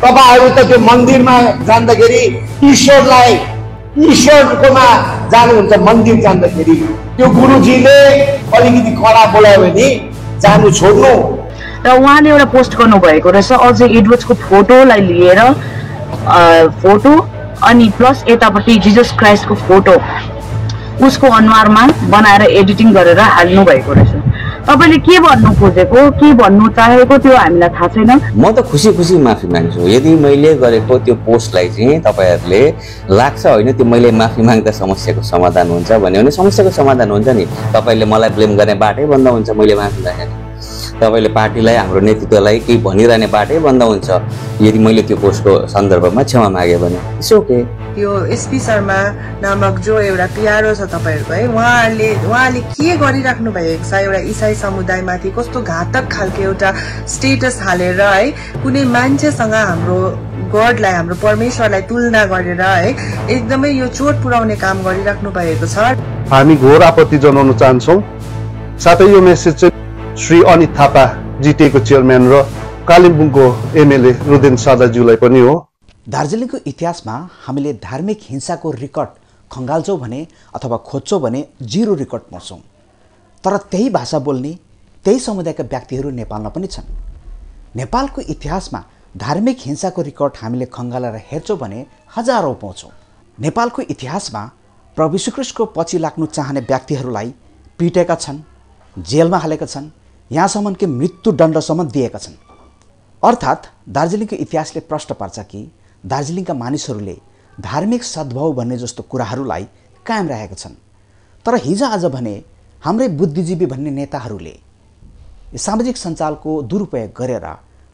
तपाईहरु त त्यो मन्दिरमा जाँदाखेरि ईश्वरकोमा जानुहुन्छ। मन्दिर जाँदाखेरि त्यो गुरुजीले अलिकति कडा बोलायो भने जानु छोड्नु। र उहाँले एउटा पोस्ट गर्नु भएको रहेछ अझै एडवर्ड्सको फोटोलाई लिएर फोटो अनि प्लस यतापट्टि जिजस क्राइस्टको फोटो उसको अनुहारमा बनाएर एडिटिङ गरेर हाल्नु भएको रहेछ। तपाईले के भन्नु खोजेको के भन्नु चाहेको त्यो हामीलाई थाहा छैन। म त खुसी खुसी माफी माग्छु। यदि मैले गरेको त्यो पोस्टलाई चाहिँ तपाईहरुले लाग्छ होइन त्यो मैले माफी माग्दा समस्याको समाधान हुन्छ भने समस्याको समाधान हुन्छ नि। तपाईले मलाई ब्लेम गर्ने बाटै बन्द हुन्छ मैले माफी मागे। तपाईले पार्टीलाई हाम्रो नेतृत्वलाई केही भनिरहने बाटै बन्द हुन्छ यदि मैले त्यो पोस्टको सन्दर्भमा क्षमा मागे भने। It's okay. यो एसपी शर्मा नामक जो एउटा पिआरओ छ तपाईहरुको है उहाँले के गरिराख्नु भएको छ एउटा इसाई समुदायमाथि कस्तो घातक खालको एउटा स्टेटस हालेर है कुनै मान्छेसँग हाम्रो गडलाई हाम्रो परमेश्वरलाई तुलना गरेर है एकदमै यो चोट पुर्याउने काम गरिराख्नु भएको छ। हामी घोर आपत्ति जनाउन चाहन्छौं। साथै यो मेसेज चाहिँ श्री अनित थापा जिटिएको चेयरम्यान र कालिम्पोङको एमएलए रुदेन सादाज्यूलाई पनि हो। दार्जिलिङको इतिहासमा हामीले धार्मिक हिंसाको रेकर्ड खङ्गाल्छौँ भने अथवा खोज्छौँ भने जिरो रेकर्ड पाउँछौँ। तर त्यही भाषा बोल्ने त्यही समुदायका व्यक्तिहरू नेपालमा पनि छन्। नेपालको इतिहासमा धार्मिक हिंसाको रेकर्ड हामीले खङ्गालेर हेर्छौँ भने हजारौँ पाउँछौँ। नेपालको इतिहासमा प्रभु यीशु ख्रीष्टको पछि लाग्नु चाहने व्यक्तिहरूलाई पिटेका छन्, जेलमा हालेका छन्, यहाँसम्म कि मृत्युदण्डसम्म दिएका छन्। अर्थात् दार्जिलिङको इतिहासले प्रश्न पार्छ कि दार्जिलिङका मानिसहरूले धार्मिक सद्भाव भन्ने जस्तो कुराहरूलाई कायम राखेका छन्। तर हिजो आज भने हाम्रै बुद्धिजीवी भन्ने नेताहरूले सामाजिक सञ्जालको दुरुपयोग गरेर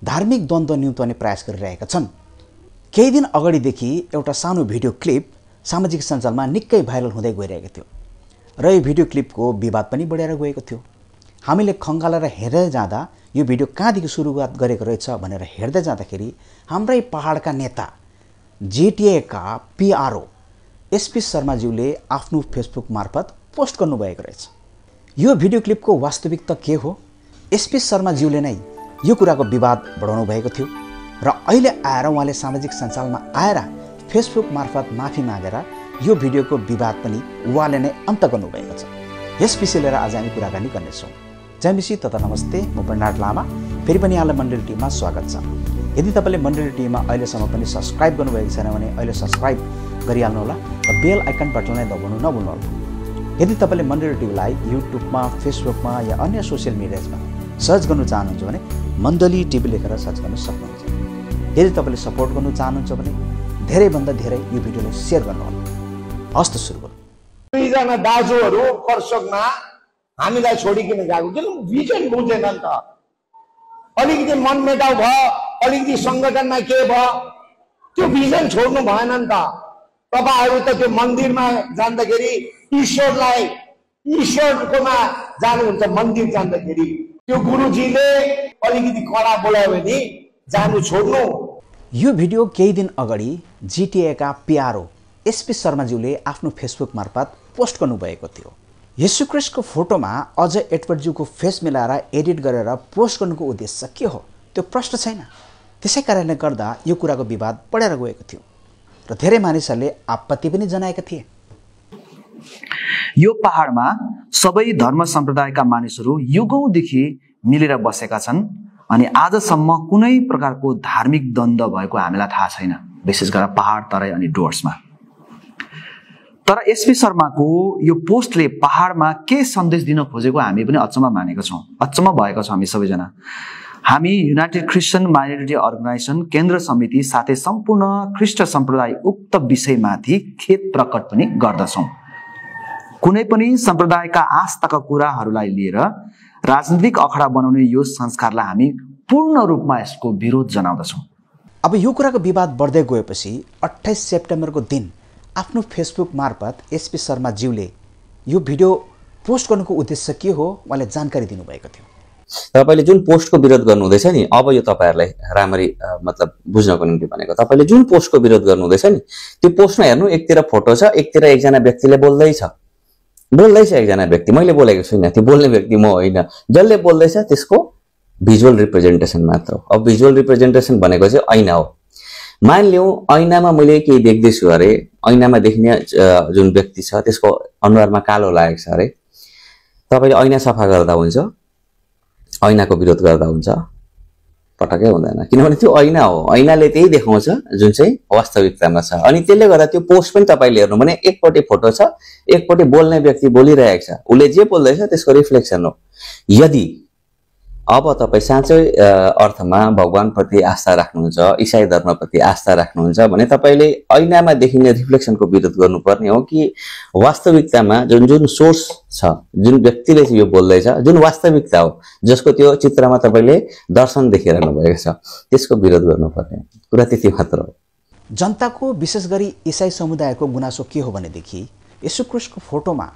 धार्मिक द्वन्द्व निम्त्याउने प्रयास गरिरहेका छन्। केही दिन अगाडिदेखि एउटा सानो भिडियो क्लिप सामाजिक सञ्जालमा निकै भाइरल हुँदै गइरहेको थियो र यो भिडियो क्लिपको विवाद पनि बढेर गएको थियो। हामीले खङ्गालेर हेर्दै जाँदा यो भिडियो कहाँदेखि सुरुवात गरेको रहेछ भनेर हेर्दै जाँदाखेरि हाम्रै पहाडका नेता जिटिएका पिआरओ एसपी शर्माज्यूले आफ्नो फेसबुक मार्फत पोस्ट गर्नुभएको रहेछ। यो भिडियो क्लिपको वास्तविकता के हो? एसपी शर्माज्यूले नै यो कुराको विवाद बढाउनु भएको थियो र अहिले आएर उहाँले सामाजिक सञ्जालमा आएर फेसबुक मार्फत माफी मागेर यो भिडियोको विवाद पनि उहाँले नै अन्त गर्नुभएको छ। यस विषय लिएर आज हामी कुराकानी गर्नेछौँ। जय मिसी तथा नमस्ते, म बर्नार्ड लामा फेरि पनि यहाँलाई मण्डली टिममा स्वागत छ। यदि तपाईँले मण्डली टिममा अहिलेसम्म पनि सब्सक्राइब गर्नुभएको छैन भने अहिले सब्सक्राइब गरिहाल्नु होला र बेल आइकन बटनलाई दबाउनु नभुल्नु होला। यदि तपाईँले मण्डली टिभीलाई युट्युबमा, फेसबुकमा या अन्य सोसियल मिडियामा सर्च गर्नु चाहनुहुन्छ भने मण्डली टिभी लेखेर सर्च गर्न सक्नुहुन्छ। यदि तपाईँले सपोर्ट गर्नु चाहनुहुन्छ भने धेरैभन्दा धेरै यो भिडियोलाई सेयर गर्नुहोला। हस्त सुरु गरौँ। दुईजना दाजुहरू कर्सकमा हामीलाई छोडिकिन गएको किन भिजन बुझेन नि त। अलिकति मनमेटाउ भयो, अलिकति संगठनमा के भयो, त्यो भिजन छोड्नु भएन नि त। तपाईहरु त त्यो मन्दिरमा जाँदाखेरि ईश्वरकोमा जानुहुन्छ। मन्दिर जाँदाखेरि त्यो गुरुजीले अलिकति कडा बोलायो भने जानु छोड्नु। यो भिडियो केही दिन अगाडि जिटिएका पिआरओ एसपी शर्माज्यूले आफ्नो फेसबुक मार्फत पोस्ट गर्नुभएको थियो। येशू ख्रीष्टको फोटोमा अझ एडवर्डज्यूको फेस मिलाएर एडिट गरेर पोस्ट गर्नुको उद्देश्य के हो त्यो प्रश्न छैन। त्यसै कारणले गर्दा यो कुराको विवाद बढेर गएको थियो र धेरै मानिसहरूले आपत्ति पनि जनाएका थिए। यो पहाडमा सबै धर्म सम्प्रदायका मानिसहरू युगौंदेखि मिलेर बसेका छन् अनि आजसम्म कुनै प्रकारको धार्मिक द्वन्द्व भएको हामीलाई थाहा छैन, विशेष गरेर पहाड, तराई अनि डुवर्समा। तर एसपी शर्माको यो पोस्टले पहाडमा के सन्देश दिन खोजेको हामी पनि अचम्म मानेका छौँ, अचम्म भएका छौँ हामी सबैजना। हामी युनाइटेड क्रिस्चियन माइनोरिटी अर्गनाइजेसन केन्द्र समिति साथै सम्पूर्ण ख्रिस्ट सम्प्रदाय उक्त विषयमाथि खेद प्रकट पनि गर्दछौँ। कुनै पनि सम्प्रदायका आस्थाका कुराहरूलाई लिएर राजनीतिक अखडा बनाउने यो संस्कारलाई हामी पूर्ण रूपमा यसको विरोध जनाउँदछौँ। अब यो कुराको विवाद बढ्दै गएपछि 28 सेप्टेम्बरको दिन आफ्नो फेसबुक मार्फत एसपी शर्माज्यूले यो भिडियो पोस्ट गर्नुको उद्देश्य के हो उहाँले जानकारी दिनुभएको थियो। तपाईले जुन पोस्टको विरोध गर्नुहुँदैछ नि, अब यो तपाईहरुलाई राम्ररी मतलब बुझ्नको निम्ति भनेको, तपाईले जुन पोस्टको विरोध गर्नुहुँदैछ नि त्यो पोस्टमा हेर्नु, एकतिर फोटो छ, एकतिर एकजना व्यक्तिले बोल्दैछ एकजना व्यक्ति। मैले बोलेको छुइनँ, त्यो बोल्ने व्यक्ति म होइन। जसले बोल्दैछ त्यसको भिजुअल रिप्रेजेन्टेसन मात्र हो। अब भिजुअल रिप्रेजेन्टेसन भनेको चाहिँ ऐना हो। मानिलिउँ ऐनामा मैले केही देख्दैछु अरे, ऐनामा देखिने जुन व्यक्ति छ त्यसको अनुहारमा कालो लागेको छ अरे, तपाईँले ऐना सफा गर्दा हुन्छ, ऐनाको विरोध गर्दा हुन्छ? पटक्कै हुँदैन, किनभने त्यो ऐना हो, ऐनाले त्यही देखाउँछ जुन चाहिँ वास्तविकतामा छ। अनि त्यसले गर्दा त्यो पोस्ट पनि तपाईँले हेर्नु भने एकपट्टि फोटो छ, एकपट्टि बोल्ने व्यक्ति बोलिरहेको छ, उसले जे बोल्दैछ त्यसको रिफ्लेक्सन हो। यदि अब तपाईँ साँच्चै अर्थमा भगवानप्रति आस्था राख्नुहुन्छ, इसाई धर्मप्रति आस्था राख्नुहुन्छ भने तपाईँले ऐनामा देखिने रिफ्लेक्सनको विरोध गर्नुपर्ने हो कि वास्तविकतामा जुन जुन सोर्स छ, जुन व्यक्तिले चाहिँ यो बोल्दैछ, जुन वास्तविकता हो, जसको त्यो चित्रमा तपाईँले दर्शन देखिरहनु भएको छ, त्यसको विरोध गर्नुपर्ने कुरा त्यति मात्र हो। जनताको विशेष गरी इसाई समुदायको गुनासो के हो भनेदेखि येशू क्रिस्टको फोटोमा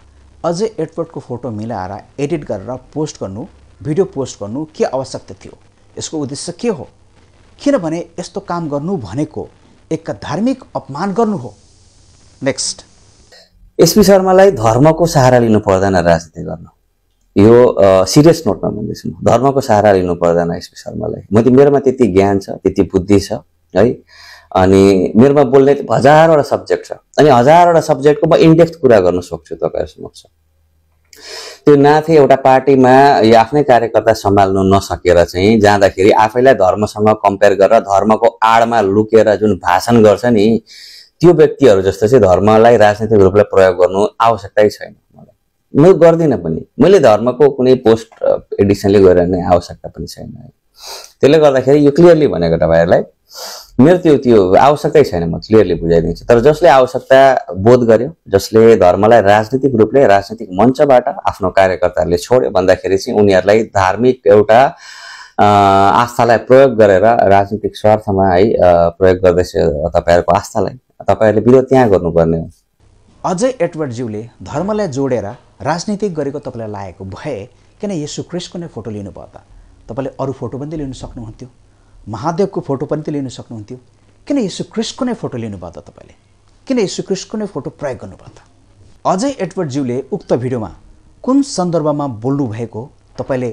अझै एडवर्डको फोटो मिलाएर एडिट गरेर पोस्ट गर्नु, भिडियो पोस्ट गर्नु के आवश्यकता थियो? यसको उद्देश्य के हो? किनभने यस्तो काम गर्नु भनेको एक धार्मिक अपमान गर्नु हो। नेक्स्ट, एसपी शर्मालाई धर्मको सहारा लिनु पर्दैन राजनीति गर्न। यो सिरियस नोटमा भन्दैछु म, धर्मको सहारा लिनु पर्दैन एसपी शर्मालाई। मेरोमा त्यति ज्ञान छ, त्यति बुद्धि छ है, अनि मेरोमा बोल्ने हजारवटा सब्जेक्ट छ, अनि हजारवटा सब्जेक्टको म इनडेप्थ कुरा गर्न सक्छु तपाईँहरू समक्ष। त्यो नाथे एउटा पार्टीमा यो आफ्नै कार्यकर्ता सम्हाल्नु नसकेर चाहिँ जाँदाखेरि आफैलाई धर्मसँग कम्पेयर गरेर धर्मको आडमा लुकेर जुन भाषण गर्छ नि, त्यो व्यक्तिहरू जस्तो चाहिँ धर्मलाई राजनीतिक रूपले प्रयोग गर्नु आवश्यकतै छैन। मलाई म गर्दिनँ पनि, मैले धर्मको कुनै पोस्ट एडिसनले गरिरहने आवश्यकता पनि छैन। त्यसले गर्दाखेरि यो क्लियरली भनेको तपाईँहरूलाई मेरो त्यो आवश्यकतै छैन, म क्लियरली बुझाइदिन्छु। तर जसले आवश्यकता बोध गर्यो, जसले धर्मलाई राजनीतिक रूपले राजनीतिक मञ्चबाट आफ्नो कार्यकर्ताहरूले छोड्यो भन्दाखेरि चाहिँ उनीहरूलाई धार्मिक एउटा आस्थालाई प्रयोग गरेर राजनीतिक स्वार्थमा है प्रयोग गर्दैछ तपाईँहरूको आस्थालाई, तपाईँहरूले विरोध त्यहाँ गर्नुपर्ने हो। अझै एडवर्डज्यूले धर्मलाई जोडेर राजनीतिक गरेको तपाईँलाई लागेको भए किन येशू क्रिस्टको नै फोटो लिनुभयो त? तपाईँले अरू फोटो पनि त लिन सक्नुहुन्थ्यो, महादेवको फोटो पनि त लिन सक्नुहुन्थ्यो, किन येशू क्रिस्टको नै फोटो लिनुभयो त? तपाईँले किन येशू क्रिस्टको नै फोटो प्रयोग गर्नुभयो त? अझै एडवर्डज्यूले उक्त भिडियोमा कुन सन्दर्भमा बोल्नु भएको तपाईँले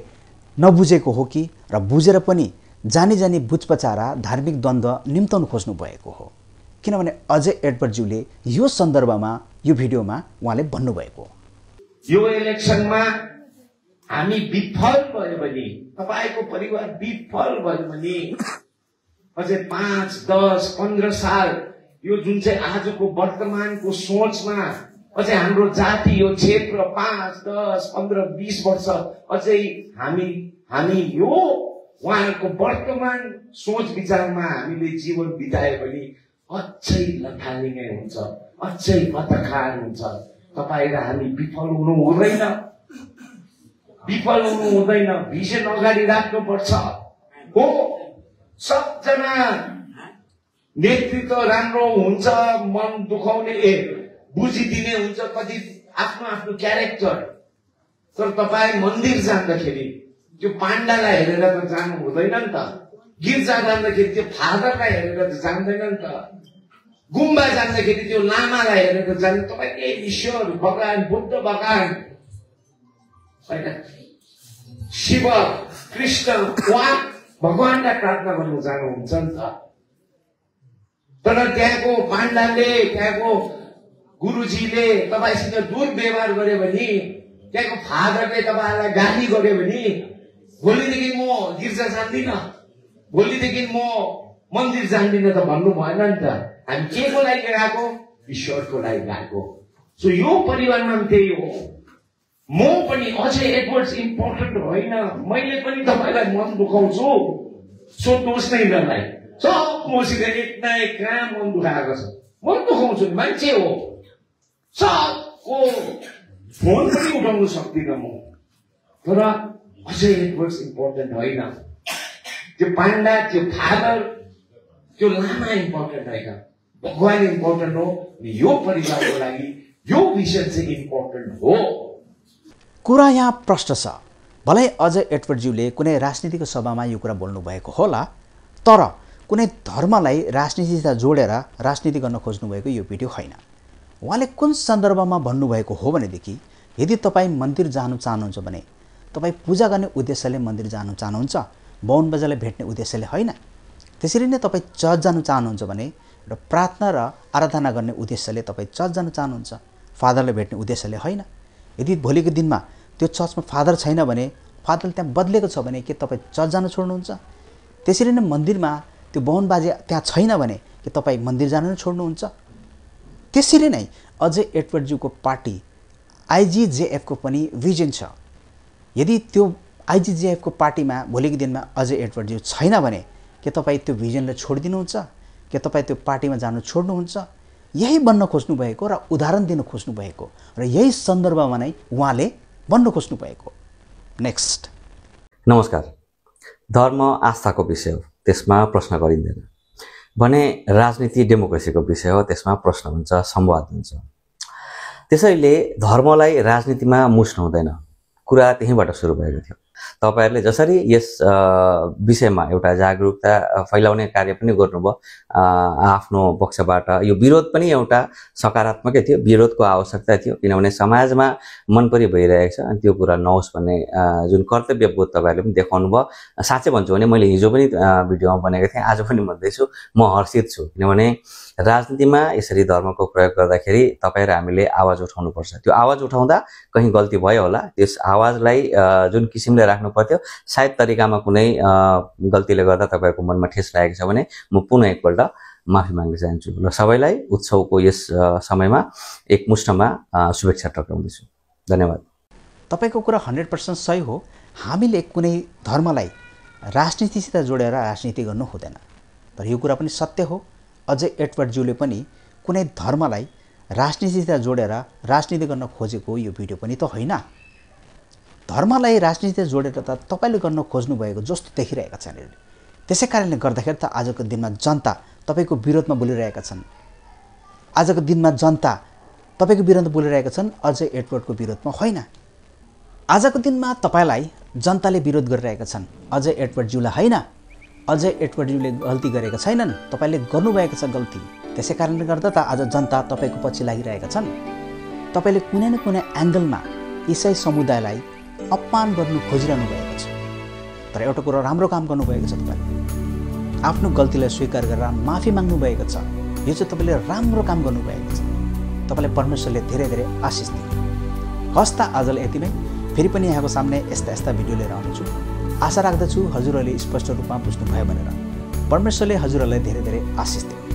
नबुझेको हो कि र बुझेर पनि जानी जानी बुझपचारा धार्मिक द्वन्द्व निम्ताउनु खोज्नु भएको हो? किनभने अझै एडवर्डज्यूले यो सन्दर्भमा यो भिडियोमा उहाँले भन्नुभएको हो, यो इलेक्सनमा हामी विफल भयो भने, तपाईको परिवार विफल भयो भने अझै 5, 10, 15 साल यो जुन चाहिँ आजको वर्तमानको सोचमा अझै हाम्रो जाति यो क्षेत्र 5, 10, 15, 20 वर्ष अझै हामी यो उहाँहरूको वर्तमान सोच विचारमा हामीले जीवन बितायो भने अझै लथालिङ्गै हुन्छ, अझै पतखार हुन्छ। तपाईँ र हामी विफल हुनु हुँदैन, विफल हुनु हुँदैन। भिजन अगाडि राख्नुपर्छ हो। सबजना नेतृत्व राम्रो हुन्छ, मन दुखाउने बुझिदिने हुन्छ कति आफ्नो आफ्नो क्यारेक्टर। तर तपाईँ मन्दिर जाँदाखेरि त्यो पाण्डालाई हेरेर त जानु हुँदैन नि त, गिर्जा जाँदाखेरि त्यो फादरलाई हेरेर त जान्दैन नि त, गुम्बा जाँदाखेरि त्यो लामालाई हेरेर जान्छ। तपाईँ ईश्वर भगवान बुद्ध भगवान होइन, शिव कृष्ण उहाँ भगवानलाई प्रार्थना गर्नु जानुहुन्छ नि त। तर त्यहाँको पाण्डाले, त्यहाँको गुरुजीले तपाईँसित दुर्व्यवहार गर्यो भने, त्यहाँको फादरले तपाईँलाई गाली गर्यो भने भोलिदेखि म गिर्जा जान्दिनँ, भोलिदेखि म मन्दिर जान्दिनँ त भन्नु भएन नि त। हामी के को लागि गएको? ईश्वरको लागि गएको। सो यो परिवारमा पनि त्यही हो। म पनि अझै एडवर्ड्स इम्पोर्टेन्ट होइन, मैले पनि तपाईँलाई मन दुखाउँछु, सोध्नुहोस् न यिनीहरूलाई। सब मसित एक न एक काम मन दुखाएको छ, मन दुखाउँछु नि, मान्छे हो। सबको फोन पनि उठाउनु सक्दिनँ म, तर अझै एडवर्ड्स इम्पोर्टेन्ट होइन। त्यो पाण्डा, त्यो फादर, त्यो लामा इम्पोर्टेन्ट होइन, भगवान इम्पोर्टेन्ट हो। यो परिवारको लागि यो विषय चाहिँ इम्पोर्टेन्ट हो। कुरा यहाँ प्रश्न छ। भलै अझै एडवर्डज्यूले कुनै राजनीतिक सभामा यो कुरा बोल्नु भएको होला, तर कुनै धर्मलाई राजनीतिसित जोडेर राजनीति गर्न खोज्नुभएको यो भिडियो होइन। उहाँले कुन सन्दर्भमा भन्नुभएको हो भनेदेखि यदि तपाईँ मन्दिर जानु चाहनुहुन्छ भने तपाईँ पूजा गर्ने उद्देश्यले मन्दिर जानु चाहनुहुन्छ, बाहुन बजालाई भेट्ने उद्देश्यले होइन। त्यसरी नै तपाईँ चर्च जानु चाहनुहुन्छ भने एउटा प्रार्थना र आराधना गर्ने उद्देश्यले तपाईँ चर्च जानु चाहनुहुन्छ, फादरलाई भेट्ने उद्देश्यले होइन। यदि भोलिको दिनमा त्यो चर्चमा फादर छैन भने, फादर त्यहाँ बदलेको छ भने के तपाईँ चर्च जानु छोड्नुहुन्छ? त्यसरी नै मन्दिरमा त्यो बाहुन बाजे त्यहाँ छैन भने के तपाईँ मन्दिर जानु नै छोड्नुहुन्छ? त्यसरी नै अजय एडवर्डज्यूको पार्टी आइजिजेएफको पनि भिजन छ। यदि त्यो आइजिजेएफको पार्टीमा भोलिको दिनमा अजय एडवर्डज्यू छैन भने के तपाईँ त्यो भिजनलाई छोडिदिनुहुन्छ? के तपाईँ त्यो पार्टीमा जानु छोड्नुहुन्छ? यही बन्न खोज्नु भएको र उदाहरण दिन खोज्नु भएको र यही सन्दर्भमा नै उहाँले बन्न खोज्नु भएको। नेक्स्ट। नमस्कार। धर्म आस्थाको विषय हो, त्यसमा प्रश्न गरिँदैन भने राजनीति डेमोक्रेसीको विषय हो, त्यसमा प्रश्न हुन्छ, संवाद हुन्छ। त्यसैले धर्मलाई राजनीतिमा मुस्नु हुँदैन, कुरा त्यहीँबाट सुरु भएको थियो। तपाईहरुले जसरी यस विषयमा एउटा जागरुकता फैलाउने कार्य पनि गर्नुभयो आफ्नो पक्षबाट, यो विरोध पनि एउटा सकारात्मकै थियो, विरोधको आवश्यकता थियो किनभने समाजमा मनपरी भइरहेको छ अनि त्यो कुरा नहोस् भन्ने जुन कर्तव्यबोध तपाईहरुले पनि देखाउनु भयो। साच्चै भन्छु भने मैले हिजो पनि भिडियोमा भनेको थिएँ, आज पनि भन्दैछु, म हर्षित छु किनभने राजनीतिमा यसरी धर्मको प्रयोग गर्दाखेरि तपाई र हामीले आवाज उठाउनु पर्छ। त्यो आवाज उठाउँदा कहीं गल्ती भयो होला, त्यस आवाजलाई जुन किसिमले राख्नु पर्थ्यो सायद तरिकामा कुनै गल्तीले गर्दा तपाईहरुको मनमा ठेस लागेको छ भने म पुनः एकपल्ट माफी माग्न चाहन्छु र सबैलाई उत्सवको यस समयमा एकमुष्टमा शुभेच्छा टक्राउँदैछु। धन्यवाद। तपाईको कुरा 100% सही हो। हामीले कुनै धर्मलाई राजनीतिसित जोडेर राजनीति गर्नु हुँदैन, तर यो कुरा पनि सत्य हो। अजय एडवर्डज्यूले पनि कुनै धर्मलाई राजनीतिसित जोडेर राजनीति गर्न खोजेको यो भिडियो पनि त होइन। धर्मलाई राजनीतिसित जोडेर त तपाईले गर्न खोज्नु भएको जस्तो देखिरहेका छन्। त्यसैकारणले गर्दाखेरि त आजको दिनमा जनता तपाईको विरोधमा बोलिरहेका छन्। आजको दिनमा जनता तपाईको विरोधमा बोलिरहेका छन्, अजय एडवर्डको विरोधमा होइन। आजको दिनमा तपाईलाई जनताले विरोध गरिरहेका छन्, अजय एडवर्डज्यूलाई होइन। अजय एडवर्डज्यूले गल्ती गरेका छैनन्, तपाईले गर्नुभएको छ गल्ती। त्यसैकारणले गर्दा त आज जनता तपाईको पछि लागिरहेका छन्। तपाईले कुनै न कुनै एंगलमा ईसाई समुदायलाई अपमान गर्नु खोजिरहनु भएको छ, तर एउटा कुरा राम्रो काम गर्नुभएको छ। तपाईले आफ्नो गल्तीलाई स्वीकार गरेर माफी माग्नु भएको छ। यो चाहिँ तपाईले राम्रो काम गर्नुभएको छ। तपाईलाई परमेश्वरले धेरै धेरै आशिष दिनु। हस्ता आजलाई यति नै। फेरि पनि यहाँको सामने यस्ता भिडियो लिएर आउँछु। आशा राख्दछु हजुरहरूले स्पष्ट रूपमा बुझ्नुभयो भनेर। परमेश्वरले हजुरहरूलाई धेरै धेरै आशिष दिनु।